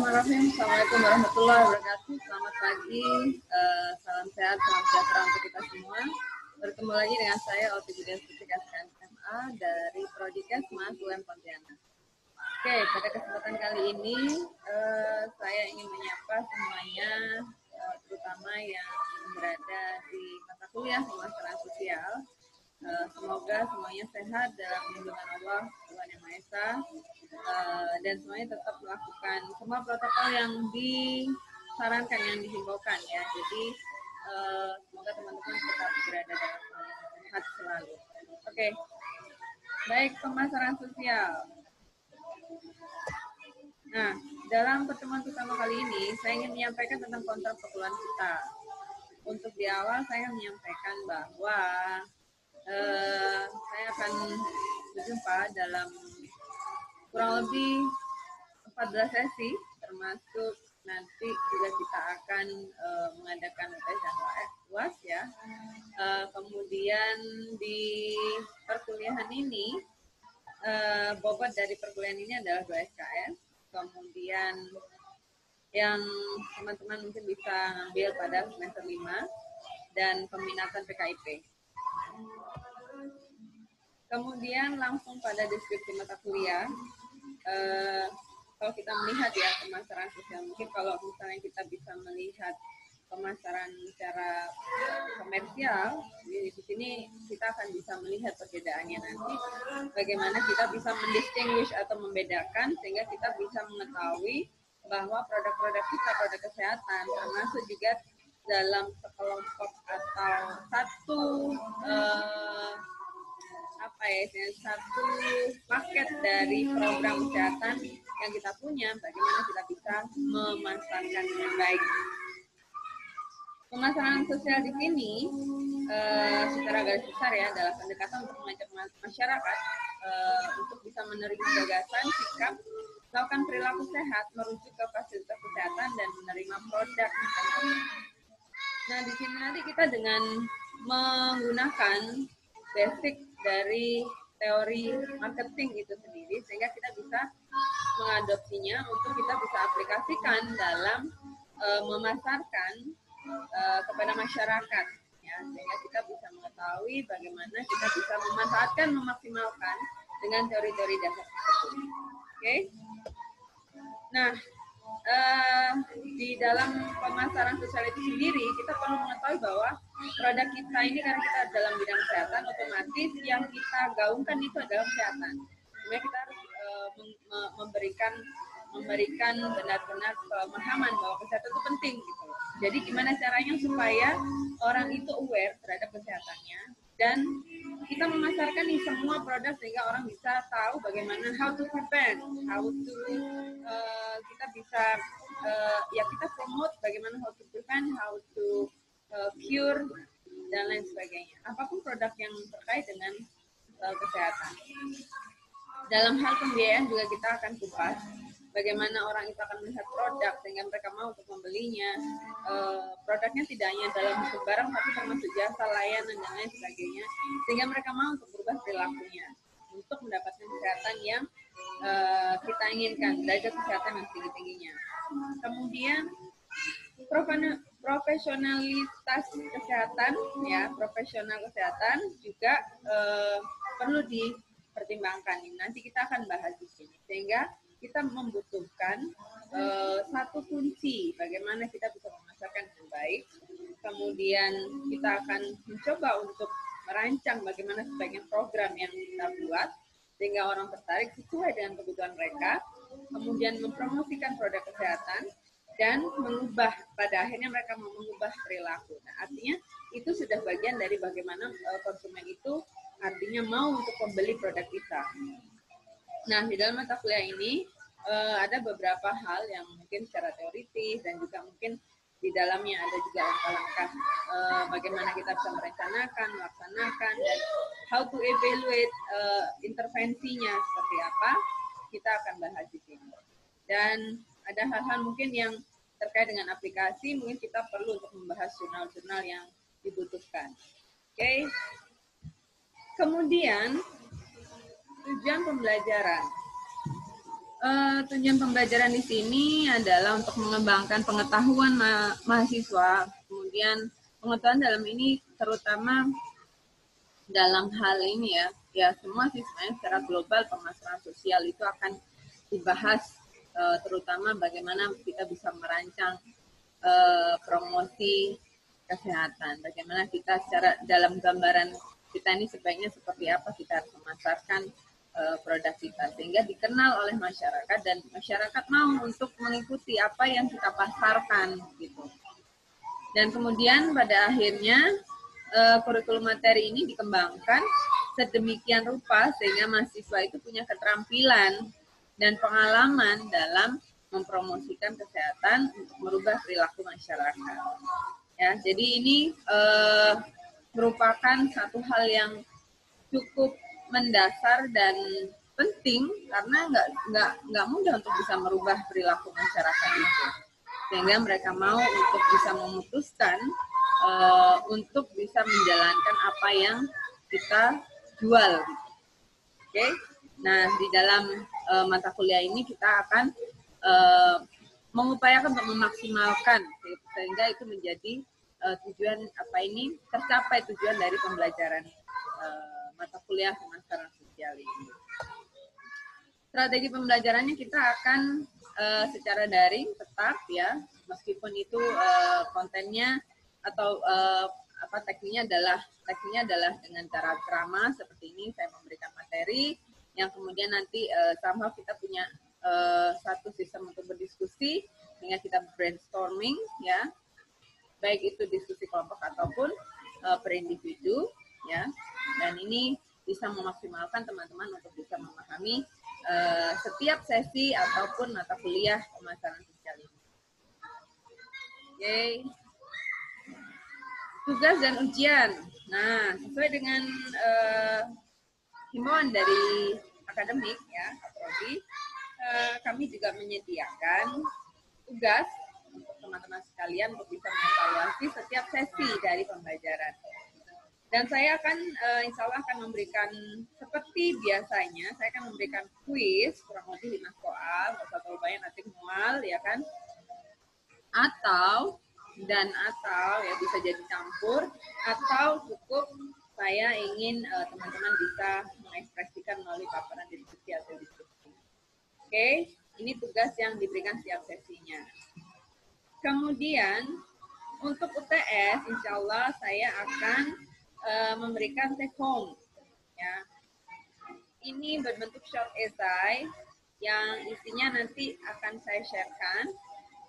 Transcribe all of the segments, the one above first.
Bismillahirrahmanirrahim. Assalamualaikum warahmatullahi wabarakatuh. Selamat pagi, salam sehat, salam sejahtera untuk kita semua. Bertemu lagi dengan saya Oti Budian Putri SMA dari Prodi Kesmas UM Pontianak. Oke, pada kesempatan kali ini saya ingin menyapa semuanya, terutama yang berada di mata kuliah pemasaran sosial. Semoga semuanya sehat dalam lindungan Allah Tuhan Yang Maha Esa, dan semuanya tetap melakukan semua protokol yang disarankan, yang dihimbaukan ya. Jadi semoga teman-teman tetap berada dalam sehat selalu. Oke, baik, pemasaran sosial. Nah, dalam pertemuan pertama kali ini saya ingin menyampaikan tentang kontrak perkuliahan kita. Untuk di awal saya menyampaikan bahwa saya akan berjumpa dalam kurang lebih 14 sesi, termasuk nanti juga kita akan mengadakan tes dan UAS ya. Kemudian di perkuliahan ini, bobot dari perkuliahan ini adalah 2 SKS. Kemudian yang teman-teman mungkin bisa ambil pada semester 5 dan peminatan PKIP. Kemudian langsung pada deskripsi mata kuliah, kalau kita melihat ya pemasaran sosial, mungkin kalau misalnya kita bisa melihat pemasaran secara komersial, di sini kita akan bisa melihat perbedaannya nanti, bagaimana kita bisa mendistinguish atau membedakan sehingga kita bisa mengetahui bahwa produk-produk kita, produk kesehatan, termasuk juga dalam sekelompok atau satu satu paket dari program kesehatan yang kita punya, bagaimana kita bisa memasarkan dengan baik. Pemasaran sosial di sini secara garis besar ya adalah pendekatan untuk mengajak masyarakat untuk bisa menerima gagasan, sikap, melakukan perilaku sehat, merujuk ke fasilitas kesehatan dan menerima produk. Nah, di sini nanti kita dengan menggunakan basic dari teori marketing itu sendiri, sehingga kita bisa mengadopsinya untuk kita bisa aplikasikan dalam memasarkan kepada masyarakat, ya, sehingga kita bisa mengetahui bagaimana kita bisa memanfaatkan, memaksimalkan dengan teori-teori dasar tersebut. Oke. Nah, di dalam pemasaran sosial itu sendiri kita perlu mengetahui bahwa produk kita ini, karena kita dalam bidang kesehatan, otomatis yang kita gaungkan itu adalah kesehatan. Sebenarnya kita harus memberikan benar-benar pemahaman bahwa kesehatan itu penting gitu. Jadi gimana caranya supaya orang itu aware terhadap kesehatannya, dan kita memasarkan nih semua produk sehingga orang bisa tahu bagaimana how to prevent, how to kita bisa ya kita promote bagaimana how to prevent, how to cure dan lain sebagainya. Apapun produk yang terkait dengan kesehatan. Dalam hal pembiayaan juga kita akan kupas bagaimana orang itu akan melihat produk sehingga mereka mau untuk membelinya. Produknya tidak hanya dalam bentuk barang, tapi termasuk jasa, layanan dan lain sebagainya, sehingga mereka mau untuk berubah perilakunya untuk mendapatkan kesehatan yang kita inginkan, derajat kesehatan yang tinggi-tingginya. Kemudian profesionalitas kesehatan, ya, profesional kesehatan juga perlu dipertimbangkan. Nanti kita akan bahas di sini, sehingga kita membutuhkan satu kunci bagaimana kita bisa memasarkan dengan baik. Kemudian kita akan mencoba untuk merancang bagaimana sebaiknya program yang kita buat sehingga orang tertarik sesuai dengan kebutuhan mereka. Kemudian mempromosikan produk kesehatan dan mengubah, pada akhirnya mereka mau mengubah perilaku. Nah, artinya itu sudah bagian dari bagaimana konsumen itu artinya mau untuk membeli produk kita. Nah, di dalam mata kuliah ini ada beberapa hal yang mungkin secara teoritis dan juga mungkin di dalamnya ada juga langkah-langkah bagaimana kita bisa merencanakan, melaksanakan, dan how to evaluate intervensinya seperti apa, kita akan bahas di sini. Dan ada hal-hal mungkin yang terkait dengan aplikasi, mungkin kita perlu untuk membahas jurnal-jurnal yang dibutuhkan. Oke. Kemudian tujuan pembelajaran. Tujuan pembelajaran di sini adalah untuk mengembangkan pengetahuan mahasiswa, kemudian pengetahuan dalam ini terutama dalam hal ini ya semua sih sebenarnya secara global pemasaran sosial itu akan dibahas, terutama bagaimana kita bisa merancang promosi kesehatan, bagaimana kita secara dalam gambaran kita ini sebaiknya seperti apa kita harus memasarkan produk kita sehingga dikenal oleh masyarakat dan masyarakat mau untuk mengikuti apa yang kita pasarkan gitu. Dan kemudian pada akhirnya kurikulum materi ini dikembangkan sedemikian rupa sehingga mahasiswa itu punya keterampilan dan pengalaman dalam mempromosikan kesehatan untuk merubah perilaku masyarakat. Ya, jadi ini merupakan satu hal yang cukup mendasar dan penting karena nggak mudah untuk bisa merubah perilaku masyarakat itu, sehingga mereka mau untuk bisa memutuskan untuk bisa menjalankan apa yang kita jual. Oke, nah di dalam mata kuliah ini kita akan mengupayakan untuk memaksimalkan sehingga itu menjadi tujuan tercapai tujuan dari pembelajaran mata kuliah pemasaran sosial ini. Strategi pembelajarannya kita akan secara daring tetap ya, meskipun itu kontennya atau tekniknya adalah dengan cara ceramah seperti ini, saya memberikan materi yang kemudian nanti somehow kita punya satu sistem untuk berdiskusi sehingga kita brainstorming ya, baik itu diskusi kelompok ataupun per individu ya, dan ini bisa memaksimalkan teman-teman untuk bisa memahami setiap sesi ataupun mata kuliah pemasaran sosial ini. Oke. Tugas dan ujian. Nah, sesuai dengan himbauan dari akademik ya, Prodi, kami juga menyediakan tugas untuk teman-teman sekalian untuk bisa mengevaluasi setiap sesi dari pembelajaran. Dan saya akan, insya Allah akan memberikan, seperti biasanya, saya akan memberikan kuis, kurang lebih 5 soal, nggak usah terlalu banyak, nanti mual, ya kan? Atau ya bisa jadi campur, atau cukup saya ingin teman-teman bisa mengekspresikan melalui paparan diskusi atau diskusi. Oke, ini tugas yang diberikan setiap sesinya. Kemudian, untuk UTS, insya Allah saya akan memberikan take home ya. Ini berbentuk short essay yang isinya nanti akan saya sharekan.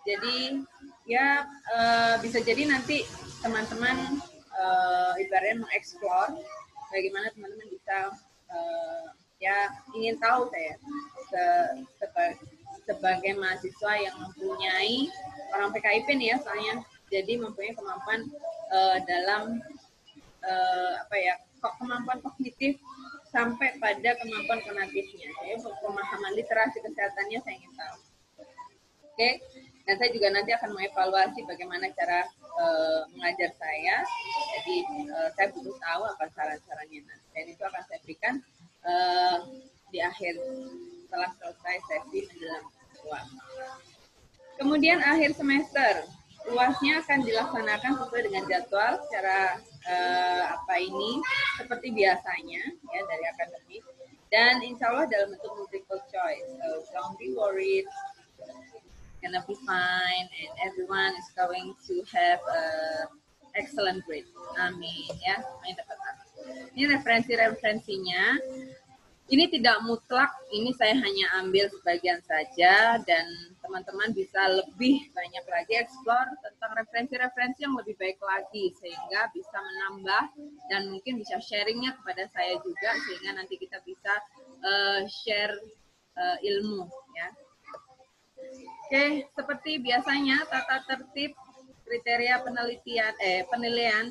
Jadi ya bisa jadi nanti teman-teman ibaratnya mengeksplor bagaimana teman-teman bisa ya ingin tahu saya sebagai mahasiswa yang mempunyai orang PKIP nih ya soalnya, jadi mempunyai kemampuan dalam kemampuan kognitif sampai pada kemampuan kognitifnya. Jadi pemahaman literasi kesehatannya saya ingin tahu. Oke, dan saya juga nanti akan mengevaluasi bagaimana cara mengajar saya. Jadi saya butuh tahu apa saran-sarannya nanti. Dan itu akan saya berikan di akhir setelah selesai sesi menjelang UAS. Kemudian akhir semester, UASnya akan dilaksanakan sesuai dengan jadwal secara seperti biasanya ya dari akademik, dan insya Allah dalam bentuk multiple choice. So don't be worried, gonna be fine, and everyone is going to have excellent grade. Amin ya, amin dapat. Ini referensinya. Ini tidak mutlak, ini saya hanya ambil sebagian saja, dan teman-teman bisa lebih banyak lagi explore tentang referensi-referensi yang lebih baik lagi, sehingga bisa menambah dan mungkin bisa sharingnya kepada saya juga, sehingga nanti kita bisa share ilmu. Ya. Oke, seperti biasanya tata tertib kriteria penilaian.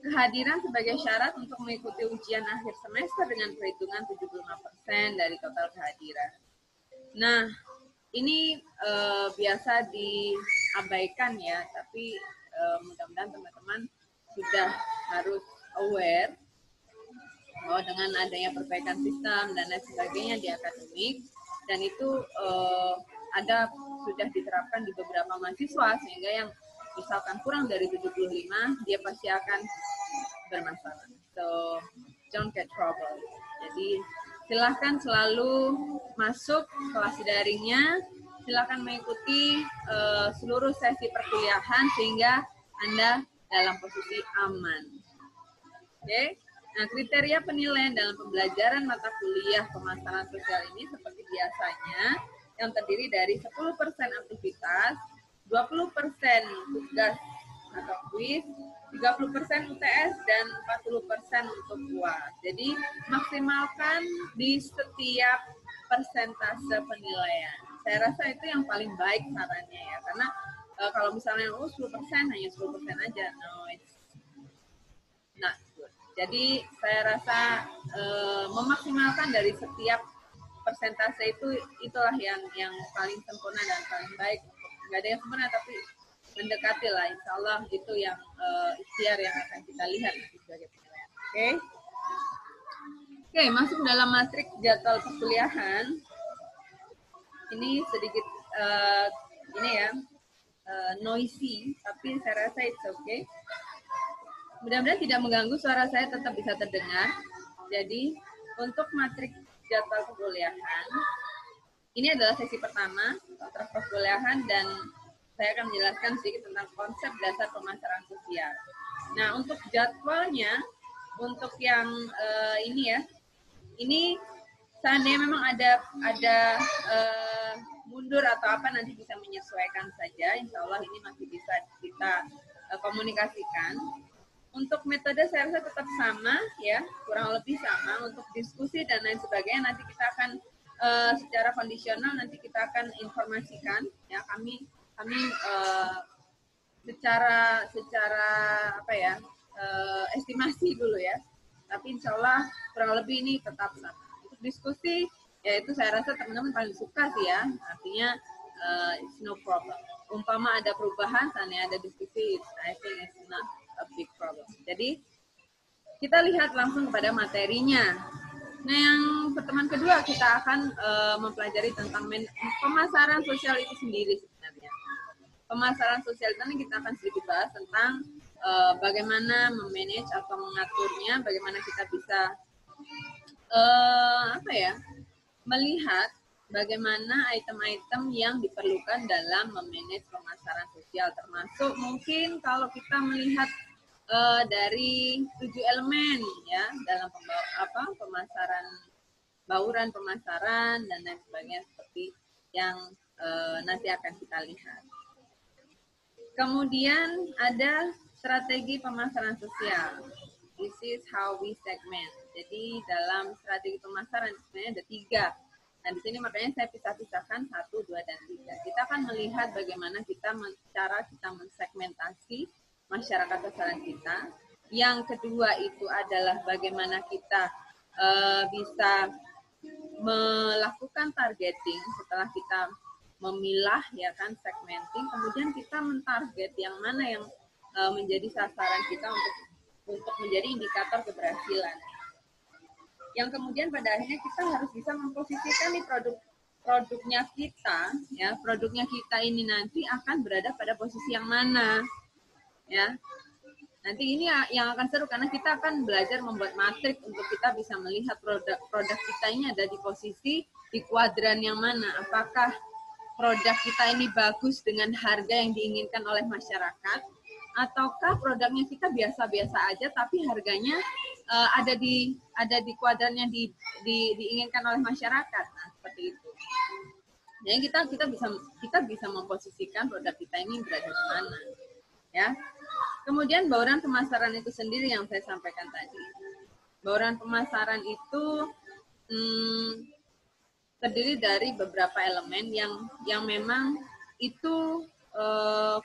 Kehadiran sebagai syarat untuk mengikuti ujian akhir semester dengan perhitungan 75% dari total kehadiran. Nah, ini biasa diabaikan ya, tapi mudah-mudahan teman-teman sudah harus aware bahwa dengan adanya perbaikan sistem dan lain sebagainya di akademik, dan itu ada sudah diterapkan di beberapa mahasiswa, sehingga yang misalkan kurang dari 75 dia pasti akan bermasalah. So don't get trouble. Jadi silahkan selalu masuk kelas daringnya, silahkan mengikuti seluruh sesi perkuliahan sehingga Anda dalam posisi aman. Oke. Nah, kriteria penilaian dalam pembelajaran mata kuliah pemasaran sosial ini seperti biasanya yang terdiri dari 10% aktivitas, 20% tugas atau kuis, 30% UTS, dan 40% untuk UAS. Jadi maksimalkan di setiap persentase penilaian. Saya rasa itu yang paling baik sarannya ya, karena kalau misalnya 10% hanya 10% aja, no, it's not good. Jadi saya rasa memaksimalkan dari setiap persentase itu, itulah yang paling sempurna dan paling baik. Nggak ada yang sempurna, tapi mendekati lah, insya Allah itu yang ikhtiar yang akan kita lihat sebagai penilaian. Oke, masuk dalam matrik jadwal perkuliahan. Ini sedikit noisy, tapi saya rasa it's okay. Mudah-mudahan tidak mengganggu, suara saya tetap bisa terdengar. Jadi untuk matrik jadwal perkuliahan, ini adalah sesi pertama kontrak perkuliahan dan saya akan menjelaskan sedikit tentang konsep dasar pemasaran sosial. Nah, untuk jadwalnya, untuk yang ini seandainya memang ada mundur atau apa, nanti bisa menyesuaikan saja. Insya Allah ini masih bisa kita komunikasikan. Untuk metode saya rasa tetap sama ya, kurang lebih sama. Untuk diskusi dan lain sebagainya nanti kita akan secara kondisional nanti kita akan informasikan ya, kami secara estimasi dulu ya. Tapi insya Allah kurang lebih ini tetap sama. Untuk diskusi ya itu saya rasa teman-teman paling suka sih ya. Artinya it's no problem. Umpama ada perubahan, seandainya ada diskusi, I think it's not a big problem. Jadi kita lihat langsung kepada materinya. Nah, yang pertemuan kedua kita akan mempelajari tentang pemasaran sosial itu sendiri sebenarnya. Pemasaran sosial ini kita akan sedikit bahas tentang bagaimana memanage atau mengaturnya, bagaimana kita bisa melihat bagaimana item-item yang diperlukan dalam memanage pemasaran sosial, termasuk mungkin kalau kita melihat dari 7 elemen ya dalam pemasaran, bauran pemasaran dan lain sebagainya seperti yang nanti akan kita lihat. Kemudian ada strategi pemasaran sosial. This is how we segment. Jadi dalam strategi pemasaran sebenarnya ada 3. Nah di sini makanya saya pisah-pisahkan 1, 2, dan 3. Kita akan melihat bagaimana cara kita mensegmentasi masyarakat sasaran kita. Yang kedua itu adalah bagaimana kita bisa melakukan targeting setelah kita memilah ya kan, segmenting, kemudian kita mentarget yang mana yang menjadi sasaran kita untuk menjadi indikator keberhasilan. Yang kemudian pada akhirnya kita harus bisa memposisikan nih produknya kita ya, produknya kita ini nanti akan berada pada posisi yang mana ya. Nanti ini yang akan seru karena kita akan belajar membuat matrik untuk kita bisa melihat produk kita ini ada di posisi di kuadran yang mana. Apakah produk kita ini bagus dengan harga yang diinginkan oleh masyarakat, ataukah produknya kita biasa-biasa aja tapi harganya ada di kuadran yang diinginkan oleh masyarakat. Nah, seperti itu. Jadi kita bisa memposisikan produk kita ini berada di mana. Ya. Kemudian bauran pemasaran itu sendiri yang saya sampaikan tadi. Bauran pemasaran itu terdiri dari beberapa elemen yang memang itu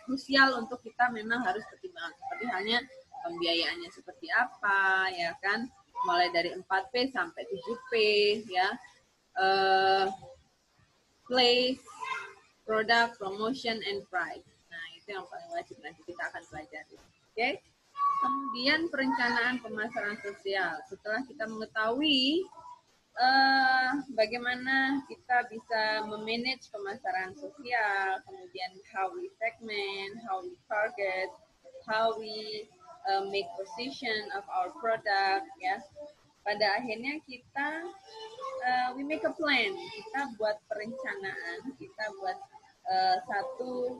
krusial untuk kita memang harus pertimbangkan. Seperti halnya pembiayaannya seperti apa, ya kan? Mulai dari 4P sampai 7P, ya. Place, product, promotion, and price. Nah, itu yang paling wajib nanti kita akan pelajari. Oke? Kemudian perencanaan pemasaran sosial. Setelah kita mengetahui bagaimana kita bisa memanage pemasaran sosial, kemudian how we segment, how we target, how we make position of our product, ya. Pada akhirnya kita we make a plan, kita buat perencanaan, kita buat satu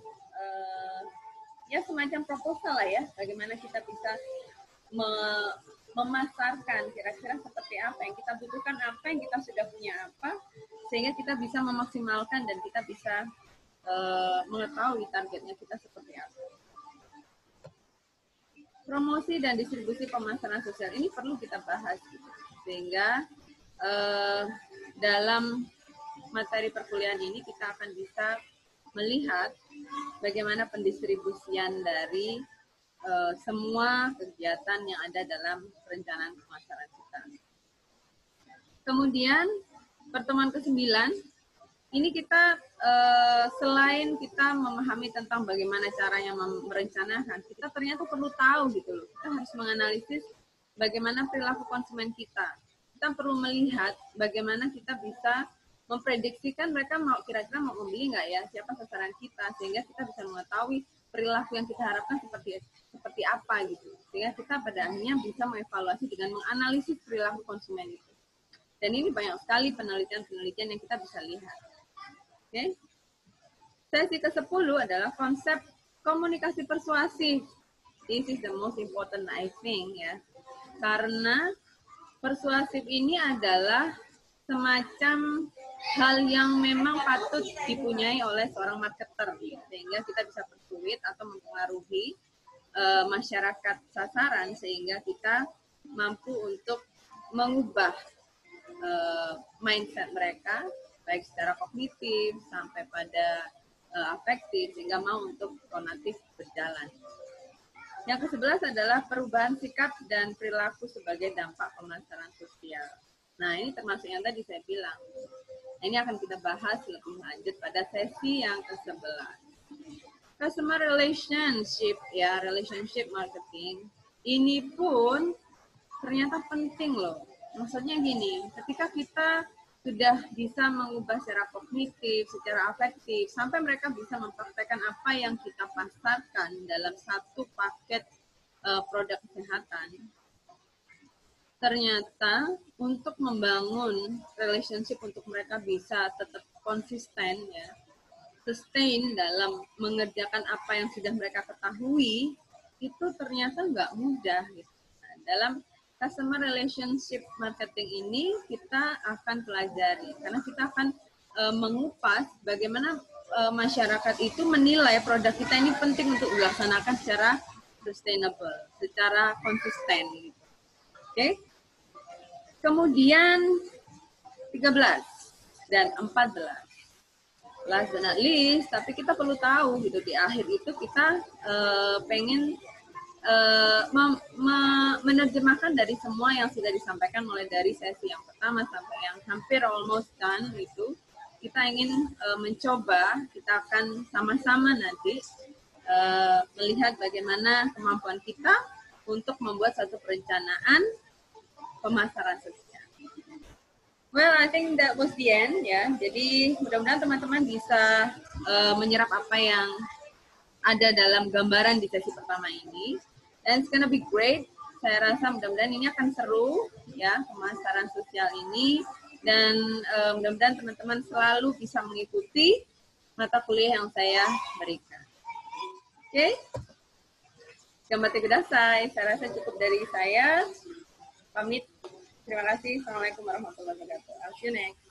ya semacam proposal lah ya, bagaimana kita bisa memasarkan kira-kira seperti apa yang kita butuhkan, apa yang kita sudah punya apa, sehingga kita bisa memaksimalkan dan kita bisa mengetahui targetnya kita seperti apa. Promosi dan distribusi pemasaran sosial ini perlu kita bahas, gitu. Sehingga dalam materi perkuliahan ini kita akan bisa melihat bagaimana pendistribusian dari semua kegiatan yang ada dalam perencanaan pemasaran kita. Kemudian pertemuan ke-9 ini kita selain kita memahami tentang bagaimana caranya merencanakan, kita ternyata perlu tahu gitu loh. Kita harus menganalisis bagaimana perilaku konsumen kita. Kita perlu melihat bagaimana kita bisa memprediksikan mereka kira-kira mau membeli nggak ya, siapa sasaran kita, sehingga kita bisa mengetahui perilaku yang kita harapkan seperti apa gitu. Sehingga kita pada akhirnya bisa mengevaluasi dengan menganalisis perilaku konsumen itu. Dan ini banyak sekali penelitian-penelitian yang kita bisa lihat. Oke. Sesi ke-10 adalah konsep komunikasi persuasif. This is the most important, I think, ya. Karena persuasif ini adalah semacam hal yang memang patut dipunyai oleh seorang marketer, sehingga kita bisa persuade atau mempengaruhi masyarakat sasaran, sehingga kita mampu untuk mengubah mindset mereka, baik secara kognitif sampai pada afektif, sehingga mau untuk konatif berjalan. Yang ke-11 adalah perubahan sikap dan perilaku sebagai dampak pemasaran sosial. Nah, ini termasuk yang tadi saya bilang. Ini akan kita bahas lebih lanjut pada sesi yang ke-11. Customer relationship, ya, relationship marketing. Ini pun ternyata penting loh. Maksudnya gini, ketika kita sudah bisa mengubah secara kognitif, secara afektif, sampai mereka bisa mempraktekkan apa yang kita pasarkan dalam satu paket produk kesehatan. Ternyata untuk membangun relationship untuk mereka bisa tetap konsisten, ya, sustain dalam mengerjakan apa yang sudah mereka ketahui, itu ternyata nggak mudah. Gitu. Nah, dalam customer relationship marketing ini kita akan pelajari, karena kita akan mengupas bagaimana masyarakat itu menilai produk kita ini penting untuk dilaksanakan secara sustainable, secara konsisten. Gitu. Oke. Kemudian 13 dan 14. Last but not least, tapi kita perlu tahu gitu di akhir itu kita pengen menerjemahkan dari semua yang sudah disampaikan mulai dari sesi yang pertama sampai yang hampir almost done itu. Kita ingin mencoba, kita akan sama-sama nanti melihat bagaimana kemampuan kita untuk membuat satu perencanaan pemasaran sosial. Well, I think that was the end, ya. Jadi mudah-mudahan teman-teman bisa menyerap apa yang ada dalam gambaran di sesi pertama ini. And it's gonna be great. Saya rasa mudah-mudahan ini akan seru, ya, pemasaran sosial ini. Dan mudah-mudahan teman-teman selalu bisa mengikuti mata kuliah yang saya berikan. Oke? Gambatte kudasai. Saya rasa cukup dari saya. Pamit. Terima kasih. Assalamualaikum warahmatullahi wabarakatuh. I'll see you next.